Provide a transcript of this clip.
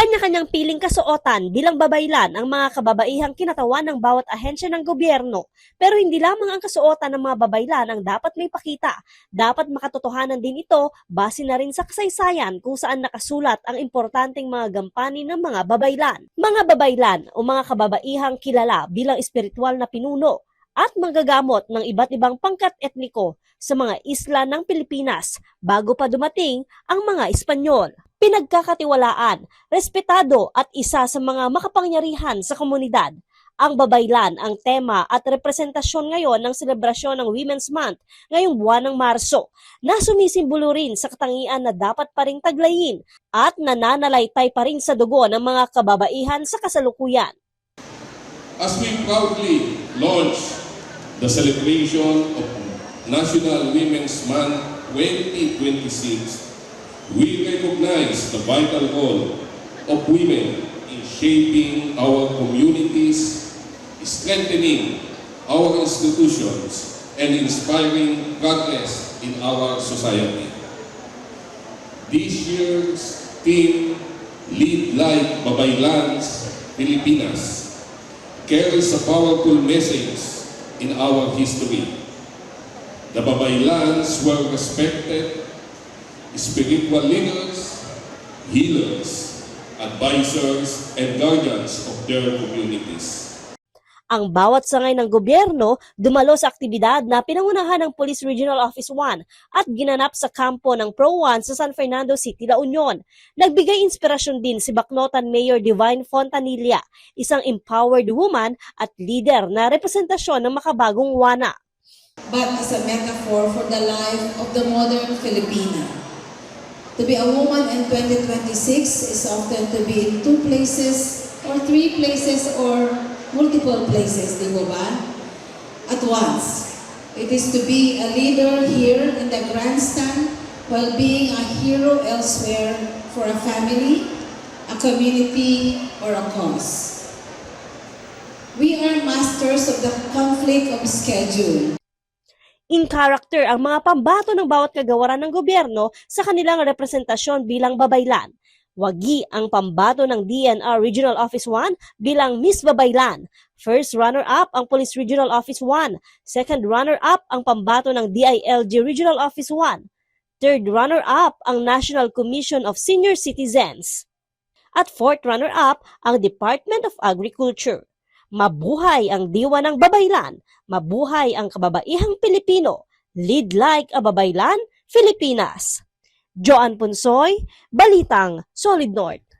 Kanya-kanyang piling kasuotan bilang babaylan ang mga kababaihang kinatawan ng bawat ahensya ng gobyerno. Pero hindi lamang ang kasuotan ng mga babaylan ang dapat may pakita. Dapat makatotohanan din ito base na rin sa kasaysayan kung saan nakasulat ang importanteng mga gampanin ng mga babaylan. Mga babaylan o mga kababaihang kilala bilang espiritual na pinuno at manggagamot ng iba't ibang pangkat etniko sa mga isla ng Pilipinas bago pa dumating ang mga Espanyol. Pinagkakatiwalaan, respetado at isa sa mga makapangyarihan sa komunidad. Ang babaylan ang tema at representasyon ngayon ng selebrasyon ng Women's Month ngayong buwan ng Marso na sumisimbolo rin sa katangian na dapat pa ring taglayin at nananalaytay pa rin sa dugo ng mga kababaihan sa kasalukuyan. As we proudly launch the celebration of National Women's Month 2026, we recognize the vital role of women in shaping our communities, strengthening our institutions, and inspiring progress in our society. This year's theme, Lead Like Babaylans, Pilipinas, carries a powerful message in our history. The Babaylans were respected spiritual leaders, healers, advisors, and guardians of their communities. Ang bawat sangay ng gobyerno dumalo sa aktibidad na pinangunahan ng Police Regional Office 1 at ginanap sa kampo ng Pro 1 sa San Fernando City, La Union. Nagbigay inspirasyon din si Bacnotan Mayor Divine Fontanilla, isang empowered woman at leader na representasyon ng makabagong wana. But as a metaphor for the life of the modern Filipina. To be a woman in 2026 is often to be in two places or three places or multiple places, di ba? At once. It is to be a leader here in the grandstand while being a hero elsewhere for a family, a community, or a cause. We are masters of the conflict of schedule. In character ang mga pambato ng bawat kagawaran ng gobyerno sa kanilang representasyon bilang babaylan. Wagi ang pambato ng DNR Regional Office 1 bilang Miss Babaylan. First runner-up ang Police Regional Office 1. Second runner-up ang pambato ng DILG Regional Office 1. Third runner-up ang National Commission of Senior Citizens. At fourth runner-up ang Department of Agriculture. Mabuhay ang diwa ng babaylan, mabuhay ang kababaihang Pilipino, lead like a babaylan, Filipinas. Joan Punsoy, Balitang Solid North.